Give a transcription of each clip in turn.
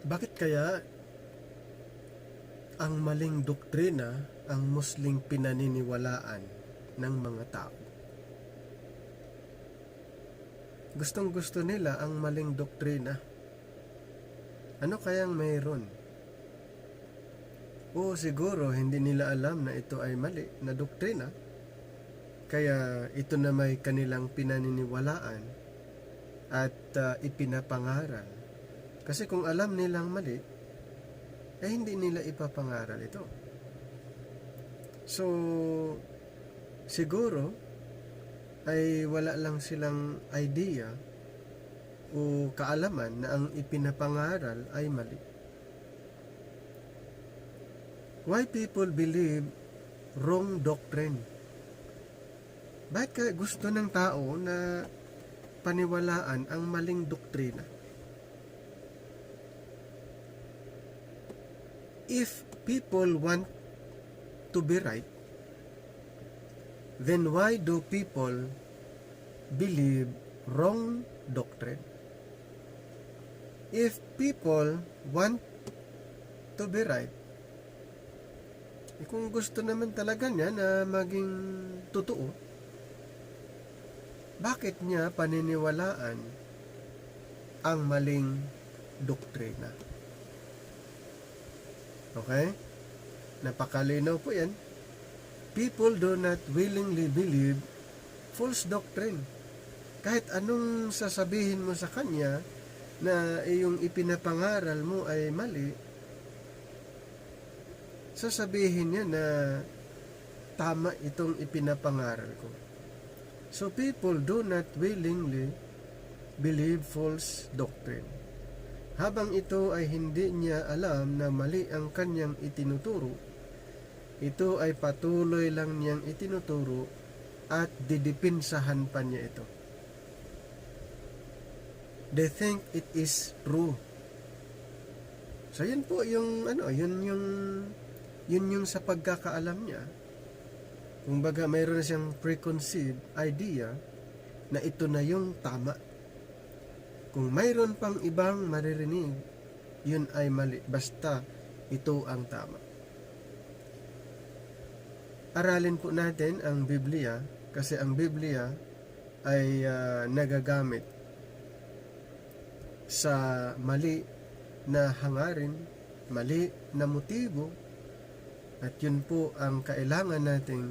Bakit kaya ang maling doktrina ang Musling pinaniniwalaan ng mga tao? Gustong-gusto nila ang maling doktrina. Ano kayang mayroon? O siguro hindi nila alam na ito ay mali na doktrina, kaya ito na may kanilang pinaniniwalaan at ipinapangaral. Kasi kung alam nilang mali, hindi nila ipapangaral ito. So, siguro ay wala lang silang idea o kaalaman na ang ipinapangaral ay mali. Why people believe wrong doctrine? Bakit kaya gusto ng tao na paniwalaan ang maling doktrina? If people want to be right, then why do people believe wrong doctrine? If people want to be right, kung gusto naman talaga niya na maging totoo, bakit niya paniniwalaan ang maling doktrina? Okay? Napakalinaw po yan. People do not willingly believe false doctrine. Kahit anong sasabihin mo sa kanya na iyong ipinapangaral mo ay mali, sasabihin niya na tama itong ipinapangaral ko. So people do not willingly believe false doctrine. Habang ito ay hindi niya alam na mali ang kanyang itinuturo, ito ay patuloy lang niyang itinuturo at didipinsahan pa niya ito. They think it is true. So yun po yung yun yung sa pagkakaalam niya. Kumbaga mayroon na siyang preconceived idea na ito na yung tama. Kung mayroon pang ibang maririnig, yun ay mali. Basta ito ang tama. Aralin po natin ang Biblia kasi ang Biblia ay nagagamit sa mali na hangarin, mali na motibo, at yun po ang kailangan nating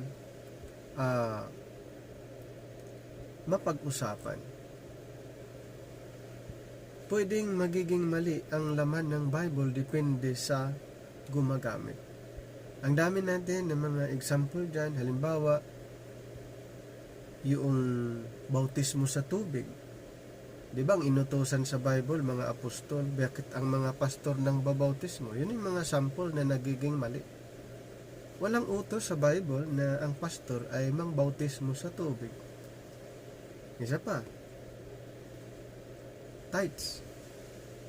mapag-usapan. Pwedeng magiging mali ang laman ng Bible depende sa gumagamit. Ang dami natin ng mga example dyan. Halimbawa, yung bautismo sa tubig. Di ba ang inutusan sa Bible, mga apostol, bakit ang mga pastor nang babautismo? Yun yung mga sample na nagiging mali. Walang utos sa Bible na ang pastor ay mangbautismo sa tubig. Isa pa, tithes.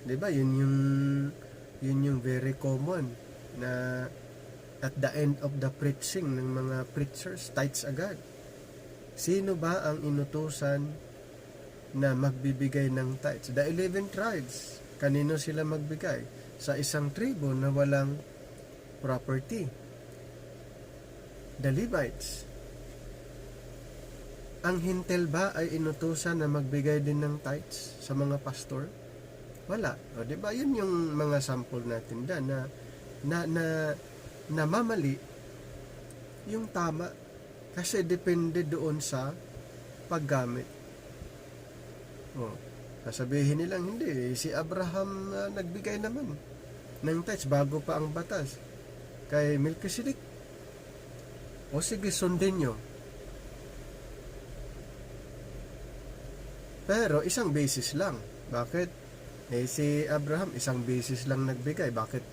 'Di ba? Yun yung very common na at the end of the preaching ng mga preachers, tithes agad. Sino ba ang inutusan na magbibigay ng tithes? The 11 tribes. Kanino sila magbigay? Sa isang tribo na walang property. The Levites. Ang hintel ba ay inutusan na magbigay din ng tithes sa mga pastor? Wala. O, diba? Yun yung mga sample natin dyan na namamali yung tama kasi depende doon sa paggamit. O, sasabihin nilang hindi. Si Abraham nagbigay naman ng tithes bago pa ang batas kay Melchizedek. O sige, sundin nyo. Pero isang basis lang. Bakit? Si Abraham isang basis lang nagbigay. Bakit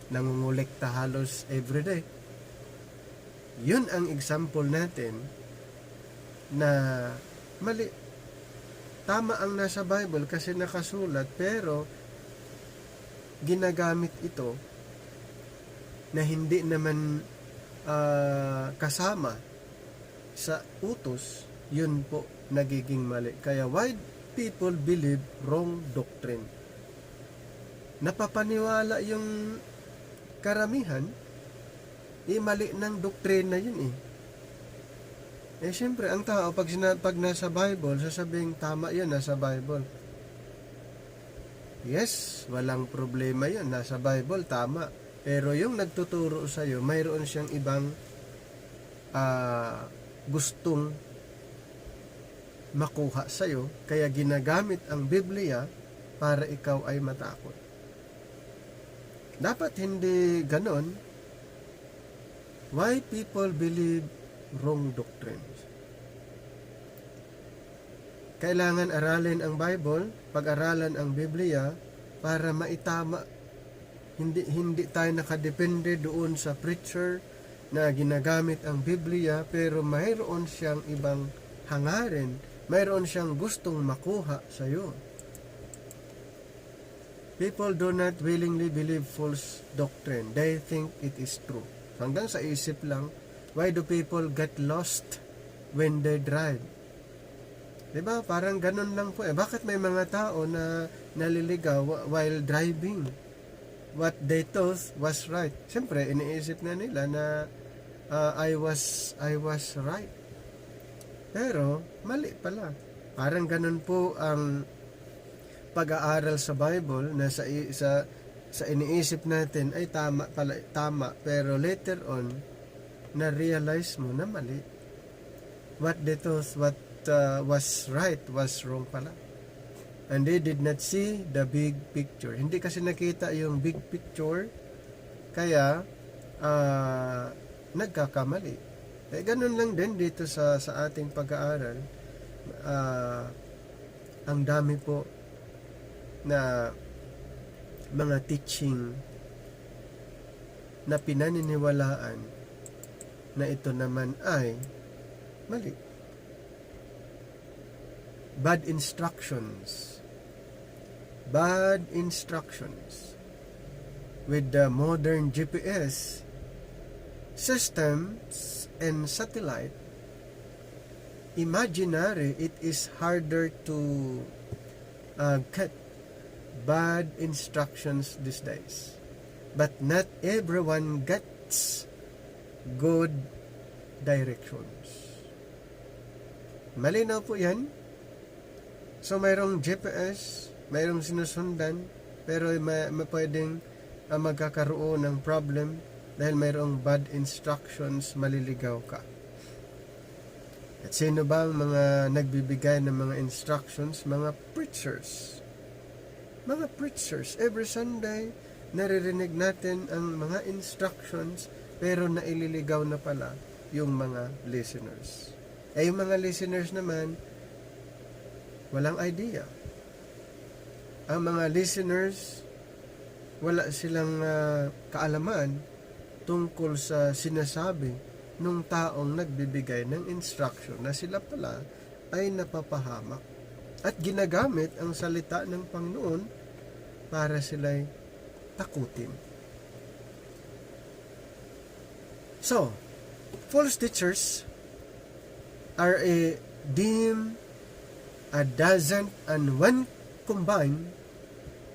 nangungulekta halos everyday? Yun ang example natin na mali. Tama ang nasa Bible kasi nakasulat, pero ginagamit ito na hindi naman kasama sa utos. Yun po nagiging mali. Kaya why people believe wrong doctrine? napapaniwala yung karamihan, mali ng doktrina yun eh. Siyempre, ang tao, pag nasa Bible, sasabing tama yun, nasa Bible. Yes, walang problema yun, nasa Bible, tama. Pero yung nagtuturo sa'yo, mayroon siyang ibang gustong makuha sa'yo, kaya ginagamit ang Biblia para ikaw ay matakot. Dapat hindi ganon. Why people believe wrong doctrines? Kailangan aralin ang Bible, pag-aralan ang Biblia para maitama. Hindi tayo nakadepende doon sa preacher na ginagamit ang Biblia, pero mayroon siyang ibang hangarin, mayroon siyang gustong makuha sa iyo. People do not willingly believe false doctrine. They think it is true. Hanggang sa isip lang, why do people get lost when they drive? Diba? Parang ganun lang po eh. Bakit may mga tao na naliligaw while driving? What they thought was right. Siyempre, iniisip na nila na I was right. Pero, mali pala. Parang ganun po ang pag-aaral sa Bible na sa iniisip natin ay tama, pero later on na-realize mo na mali. What they thought was right was wrong pala. And they did not see the big picture. Hindi kasi nakita yung big picture, kaya nagkakamali. Ganun lang din dito sa ating pag-aaral. Ang dami po na mga teaching na pinaniniwalaan na ito naman ay mali. Bad instructions with the modern GPS systems and satellite. Imaginary, it is harder to get bad instructions these days. But not everyone gets good directions. Malinaw po yan. So, mayroong GPS, mayroong sinusundan, pero pwedeng magkakaroon ng problem dahil mayroong bad instructions, maliligaw ka. At sino ba ang mga nagbibigay ng mga instructions? Mga preachers. Mga preachers. Every Sunday, naririnig natin ang mga instructions, pero naililigaw na pala yung mga listeners. Yung mga listeners naman, walang idea. Ang mga listeners, wala silang kaalaman tungkol sa sinasabi nung taong nagbibigay ng instruction na sila pala ay napapahamak at ginagamit ang salita ng Panginoon para sila'y takutin. So, false teachers are a dozen and when combined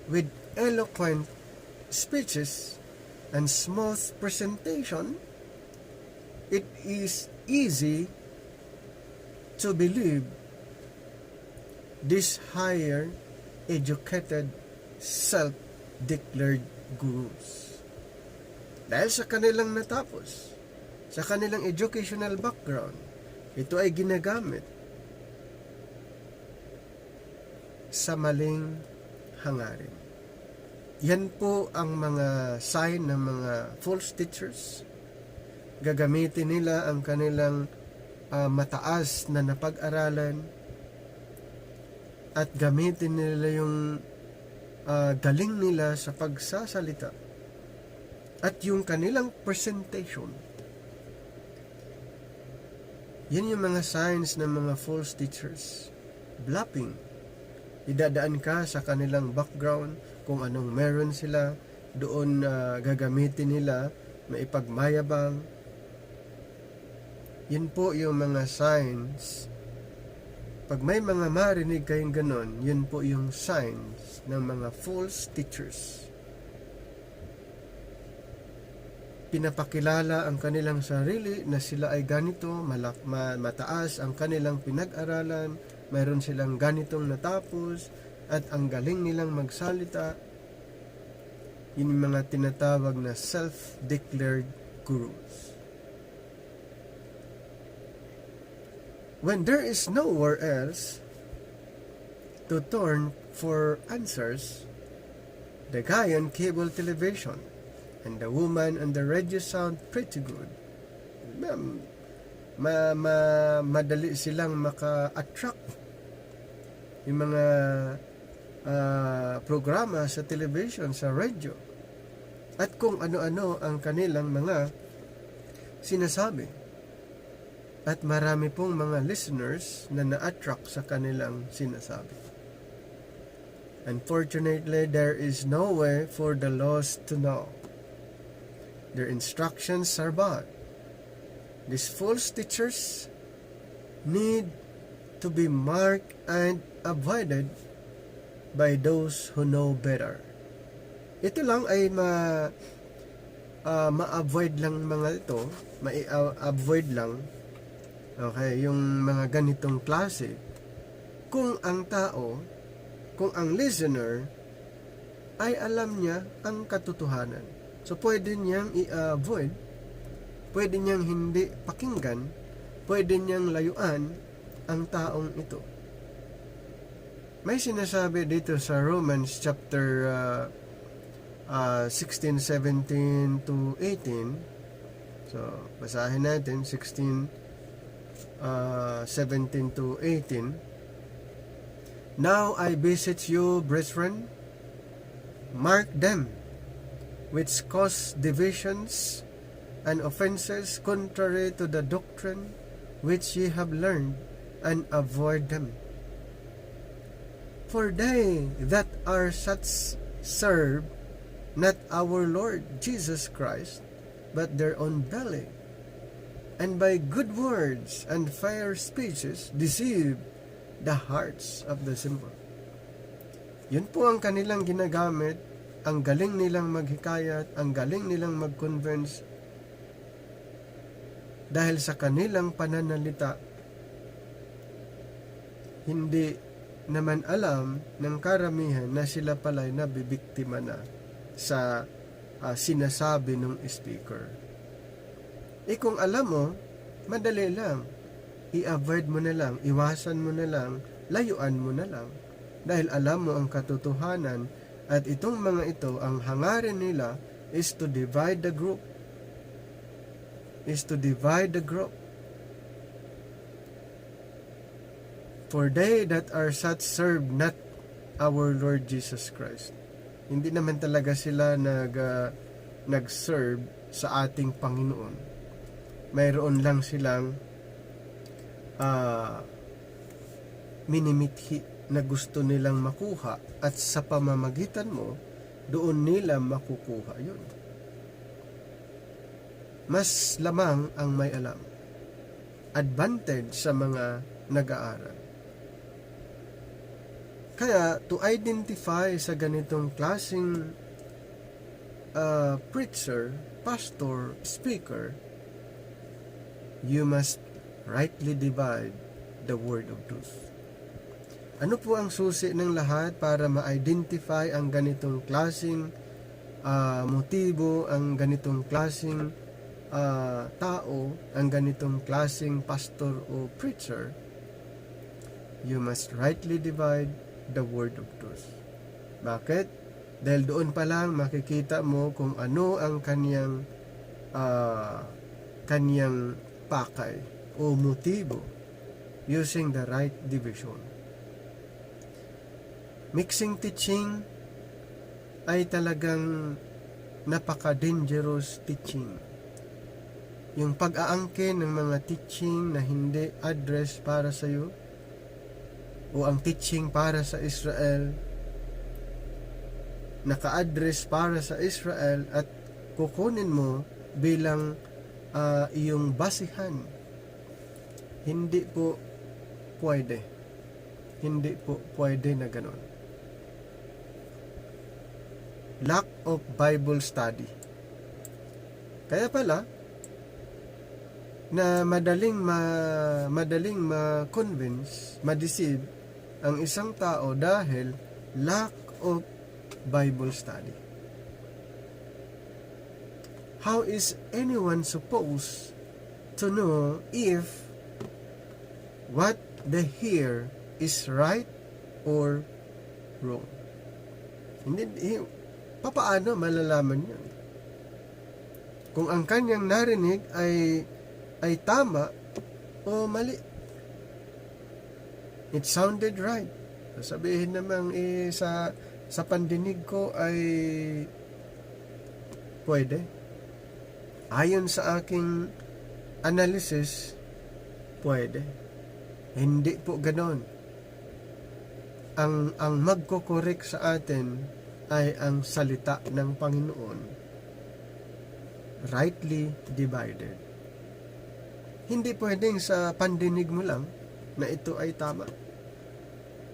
with eloquent speeches and smooth presentation, it is easy to believe these higher educated self-declared gurus. Dahil sa kanilang natapos, sa kanilang educational background, ito ay ginagamit sa maling hangarin. Yan po ang mga sign ng mga false teachers. Gagamitin nila ang kanilang mataas na napag-aralan at gamitin nila yung galing nila sa pagsasalita at yung kanilang presentation. Yan yung mga signs ng mga false teachers. Bluffing. Idadaan ka sa kanilang background, kung anong meron sila, doon gagamitin nila, maipagmayabang. Yan po yung mga signs. Pag may mga marinig kayong ganon, yun po yung signs ng mga false teachers. pinapakilala ang kanilang sarili na sila ay ganito, mataas ang kanilang pinag-aralan, mayroon silang ganitong natapos, at ang galing nilang magsalita. Yun yung mga tinatawag na self-declared gurus. When there is nowhere else to turn for answers, the guy on cable television and the woman on the radio sound pretty good. Madali silang maka-attract yung mga programa sa television, sa radio, at kung ano-ano ang kanilang mga sinasabi. At marami pong mga listeners na na-attract sa kanilang sinasabi. Unfortunately, there is no way for the lost to know. Their instructions are bad. These false teachers need to be marked and avoided by those who know better. Ito lang ay ma-avoid lang mga ito, ma-avoid lang, okay, yung mga ganitong klase, kung ang tao, kung ang listener ay alam niya ang katotohanan. So pwede niyang i-avoid, pwede niyang hindi pakinggan, pwede niyang layuan ang taong ito. May sinasabi dito sa Romans chapter 16, 17 to 18. So, basahin natin 16, 17 to 18. Now I beseech you, brethren, mark them which cause divisions and offenses contrary to the doctrine which ye have learned, and avoid them. For they that are such serve not our Lord Jesus Christ, but their own belly, and by good words and fair speeches deceive the hearts of the simple. Yun po ang kanilang ginagamit, ang galing nilang maghikayat, ang galing nilang mag-convince, dahil sa kanilang pananalita, hindi naman alam ng karamihan na sila pala'y nabibiktima na sa sinasabi ng speaker. Kung alam mo, madali lang. I-avoid mo na lang, iwasan mo na lang, layuan mo na lang. Dahil alam mo ang katotohanan, at itong mga ito, ang hangarin nila is to divide the group. For they that are such serve not our Lord Jesus Christ. Hindi naman talaga sila nag-serve sa ating Panginoon. Mayroon lang silang minimithi na gusto nilang makuha, at sa pamamagitan mo, doon nila makukuha yun. Mas lamang ang may alam. Advantage sa mga nag-aaral. Kaya, to identify sa ganitong klaseng preacher, pastor, speaker, you must rightly divide the word of truth. Ano po ang susi ng lahat para ma-identify ang ganitong klaseng motibo, ang ganitong klaseng tao, ang ganitong klaseng pastor o preacher? You must rightly divide the word of truth. Bakit? Dahil doon pa lang makikita mo kung ano ang kanyang pakay o motibo using the right division. Mixing teaching ay talagang napaka-dangerous teaching. Yung pag-aangkin ng mga teaching na hindi address para sa iyo, o ang teaching para sa Israel, naka-address para sa Israel, at kukunin mo bilang iyong basihan. Hindi po pwede. Hindi po pwede na ganon. Lack of Bible study. Kaya pala, na madaling ma-convince, ma-deceive ang isang tao dahil lack of Bible study. How is anyone supposed to know if what they hear is right or wrong? Papaano malalaman yun? Kung ang kanyang narinig ay tama o mali. It sounded right. Sabihin namang sa pandinig ko ay pwede. Ayon sa aking analysis, pwede. Hindi po ganon. Ang magko-correct sa atin ay ang salita ng Panginoon, rightly divided. Hindi pwedeng sa pandinig mo lang na ito ay tama.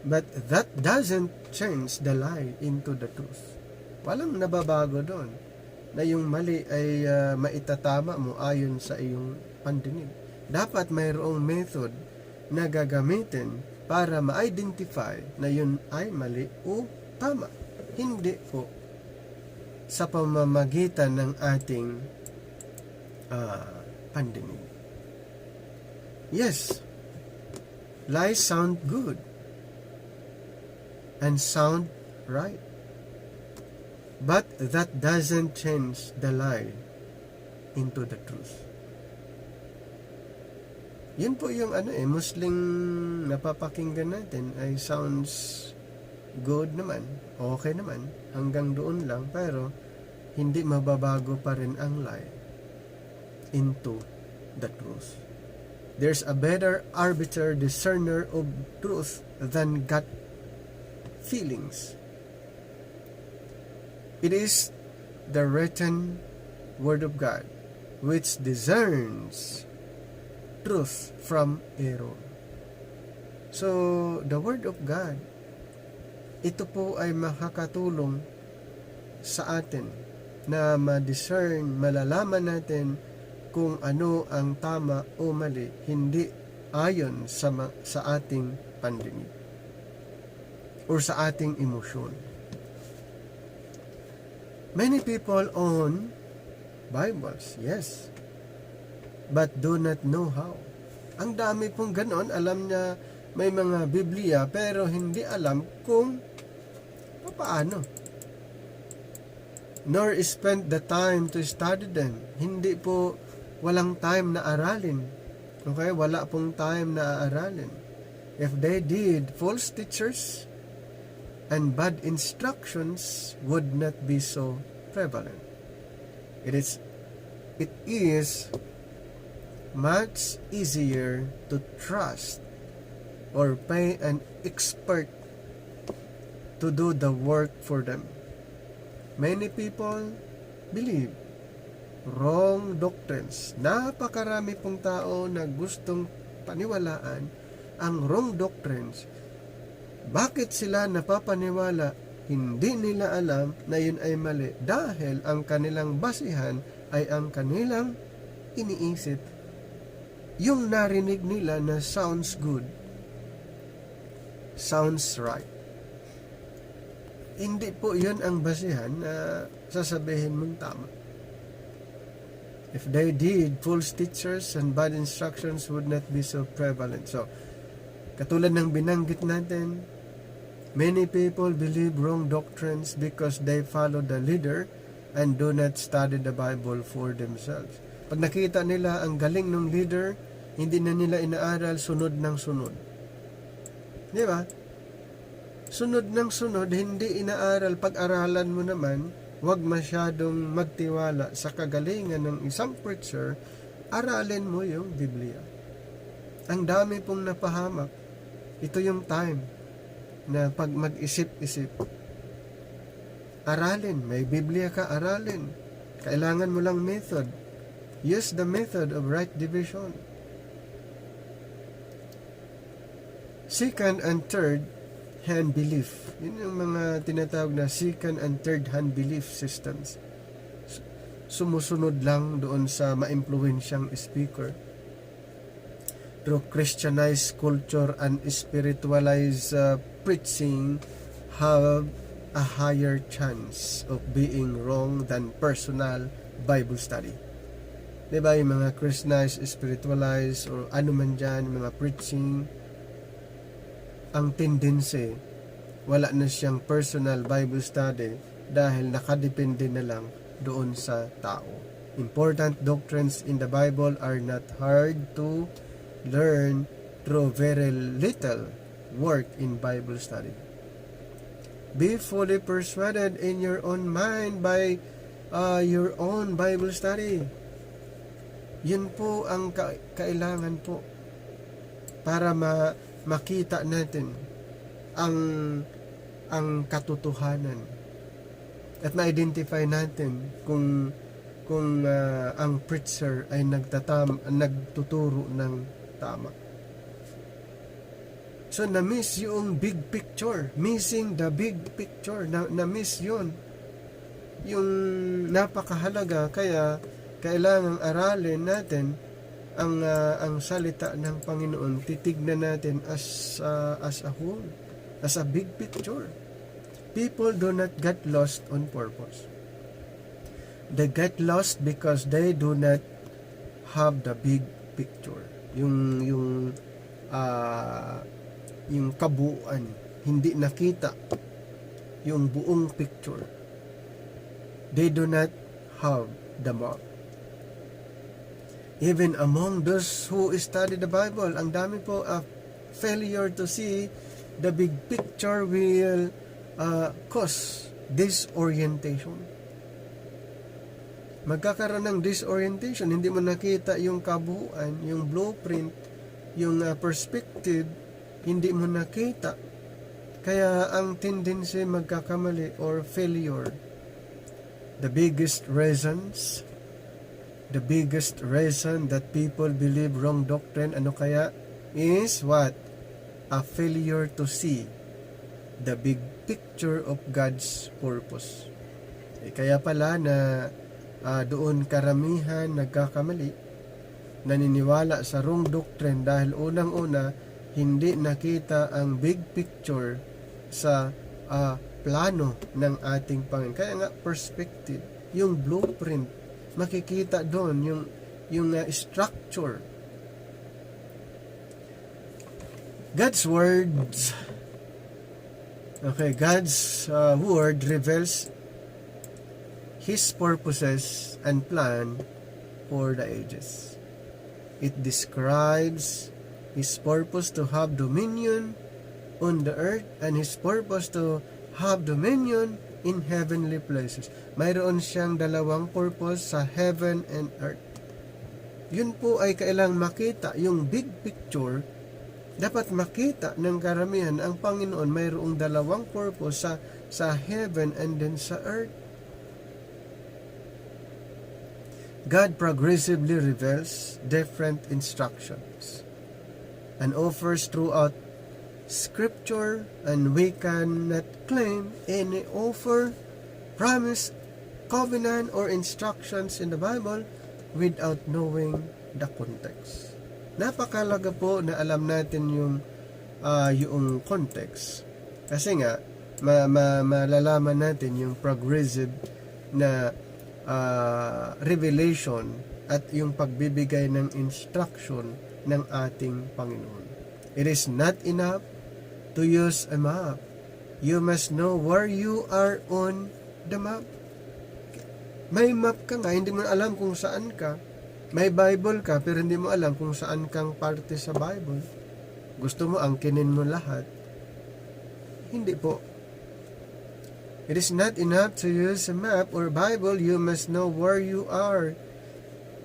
But that doesn't change the lie into the truth. Walang nababago doon na yung mali ay maitatama mo ayon sa iyong pandinig. Dapat mayroong method na gagamitin para ma-identify na yun ay mali o tama. Hindi po sa pamamagitan ng ating pandinig. Yes, lies sound good and sound right. But that doesn't change the lie into the truth. Yun po yung Muslim napapakinggan natin ay sounds good naman, okay naman, hanggang doon lang, pero hindi mababago pa rin ang lie into the truth. There's a better arbiter, discerner of truth than gut feelings. It is the written Word of God which discerns truth from error. So, the Word of God, ito po ay makakatulong sa atin na ma-discern, malalaman natin kung ano ang tama o mali, hindi ayon sa ating pandinig or sa ating emosyon. Many people own Bibles, yes, but do not know how. Ang dami pong ganon, alam niya may mga Biblia pero hindi alam kung paano. Nor spend the time to study them. Hindi po walang time na aralin. Okay? Wala pong time na aralin. If they did, false teachers and bad instructions would not be so prevalent. It is much easier to trust or pay an expert to do the work for them. Many people believe wrong doctrines. Napakarami pong tao na gustong paniwalaan ang wrong doctrines. Bakit sila napapaniwala? Hindi nila alam na yun ay mali dahil ang kanilang basihan ay ang kanilang iniisip. Yung narinig nila na sounds good, sounds right. Hindi po yun ang basihan na sasabihin mong tama. If they did, false teachers and bad instructions would not be so prevalent. So, katulad ng binanggit natin, many people believe wrong doctrines because they follow the leader and do not study the Bible for themselves. Pag nakita nila ang galing ng leader, hindi na nila inaaral, sunod ng sunod. Di ba? Sunod ng sunod, hindi inaaral. Pag-aralan mo naman, huwag masyadong magtiwala sa kagalingan ng isang preacher, aralin mo yung Biblia. Ang dami pong napahamak. Ito yung time na pag mag-isip-isip, aralin. May Biblia ka, aralin. Kailangan mo lang method. Use the method of right division. Second and third hand belief. Yun yung mga tinatawag na second and third hand belief systems. sumusunod lang doon sa ma-impluwensyang speaker. Through Christianized culture and spiritualized preaching have a higher chance of being wrong than personal Bible study. Diba yung mga Christianized, spiritualized, or ano man dyan, mga preaching, ang tendency, wala na siyang personal Bible study dahil nakadepende na lang doon sa tao. Important doctrines in the Bible are not hard to learn through very little work in Bible study. Be fully persuaded in your own mind by your own Bible study. Yun po ang kailangan po para makita natin ang katotohanan at ma-identify natin kung ang preacher ay nagtuturo ng tama. So na-miss yung big picture, missing the big picture, na-miss yun, yung napakahalaga. Kaya kailangang aralin natin ang salita ng Panginoon, titignan natin as a whole, as a big picture. People do not get lost on purpose. They get lost because they do not have the big picture. Yung kabuuan, hindi nakita yung buong picture. They do not have the map. Even among those who study the Bible, ang dami po failure to see the big picture will cause disorientation. Magkakaroon ng disorientation, hindi mo nakita yung kabuuan, yung blueprint, yung perspective, hindi mo nakita. Kaya ang tendency magkakamali or failure. The biggest reason that people believe wrong doctrine, ano kaya, is what? A failure to see the big picture of God's purpose. Kaya pala na doon karamihan nagkakamali, naniniwala sa wrong doctrine dahil unang-una hindi nakita ang big picture sa plano ng ating Panginoon. Kaya nga perspective, yung blueprint, makikita doon yung structure. God's words, God's word reveals His purposes and plan for the ages. It describes His purpose to have dominion on the earth and His purpose to have dominion in heavenly places. Mayroon siyang dalawang purpose sa heaven and earth. Yun po ay kailangang makita, yung big picture. Dapat makita ng karamihan ang Panginoon mayroong dalawang purpose sa heaven and then sa earth. God progressively reveals different instructions and offers throughout Scripture, and we cannot claim any offer, promise, covenant, or instructions in the Bible without knowing the context. Napakalaga po na alam natin yung context. Kasi nga, malalaman natin yung progressive na revelation at yung pagbibigay ng instruction ng ating Panginoon. It is not enough to use a map. You must know where you are on the map. May map ka nga, hindi mo alam kung saan ka. May Bible ka, pero hindi mo alam kung saan kang parte sa Bible. Gusto mo angkinin mo lahat. Hindi po. It is not enough to use a map or Bible. You must know where you are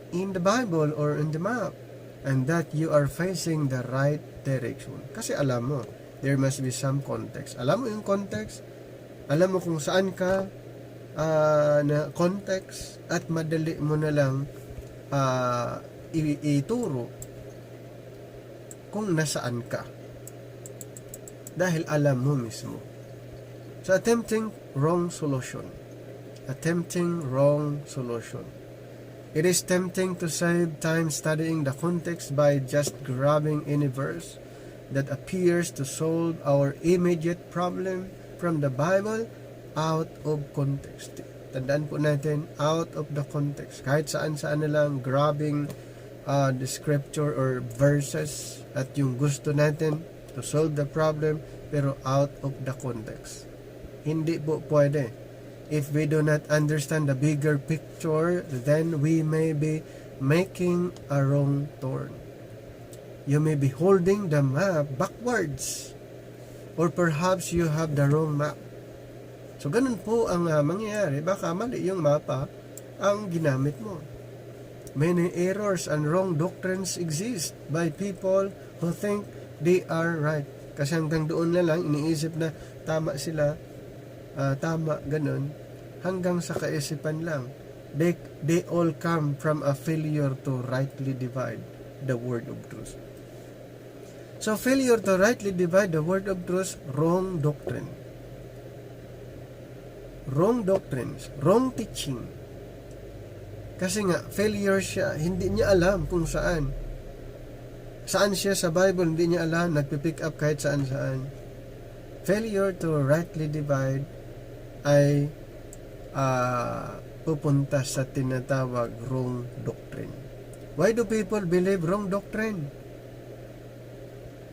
in the Bible or in the map, and that you are facing the right direction. Kasi alam mo, there must be some context. Alam mo yung context? Alam mo kung saan ka na context, at madali mo na lang ituro kung nasaan ka. Dahil alam mo mismo. So, attempting wrong solution. It is tempting to save time studying the context by just grabbing any verse that appears to solve our immediate problem from the Bible out of context. Tandaan po natin, out of the context. Kahit saan-saan na lang, grabbing the scripture or verses at yung gusto natin to solve the problem, pero out of the context. Hindi po pwede. If we do not understand the bigger picture, then we may be making a wrong turn. You may be holding the map backwards, or perhaps you have the wrong map. So ganun po ang mangyayari. Baka mali yung mapa ang ginamit mo. Many errors and wrong doctrines exist by people who think they are right. Kasi hanggang doon na lang iniisip na tama sila, tama, ganun, hanggang sa kaisipan lang. They all come from a failure to rightly divide the word of truth. So failure to rightly divide the word of truth, wrong doctrine. Wrong doctrines, wrong teaching. Kasi nga, failure siya, hindi niya alam kung saan. Saan siya sa Bible, hindi niya alam, nagpipick up kahit saan-saan. Failure to rightly divide ay pupunta sa tinatawag wrong doctrine. Why do people believe wrong doctrine?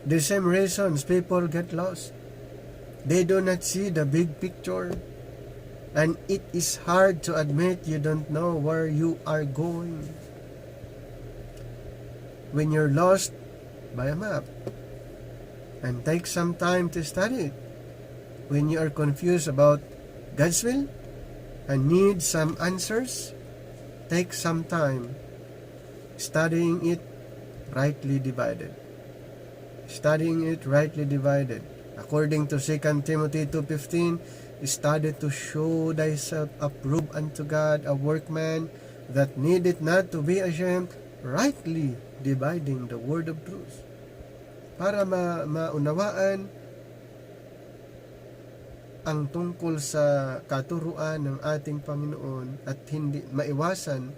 The same reasons people get lost. They do not see the big picture, and it is hard to admit you don't know where you are going. When you're lost, buy a map and take some time to study it. When you are confused about God's will and need some answers, take some time studying it rightly divided. Studying it rightly divided. According to 2 Timothy 2:15, study to show thyself approved unto God, a workman that needeth not to be ashamed, rightly dividing the word of truth. Para maunawaan ang tungkol sa katuruan ng ating Panginoon at hindi maiwasan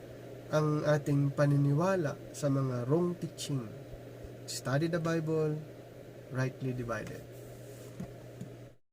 ang ating paniniwala sa mga wrong teaching. Study the Bible, rightly divided.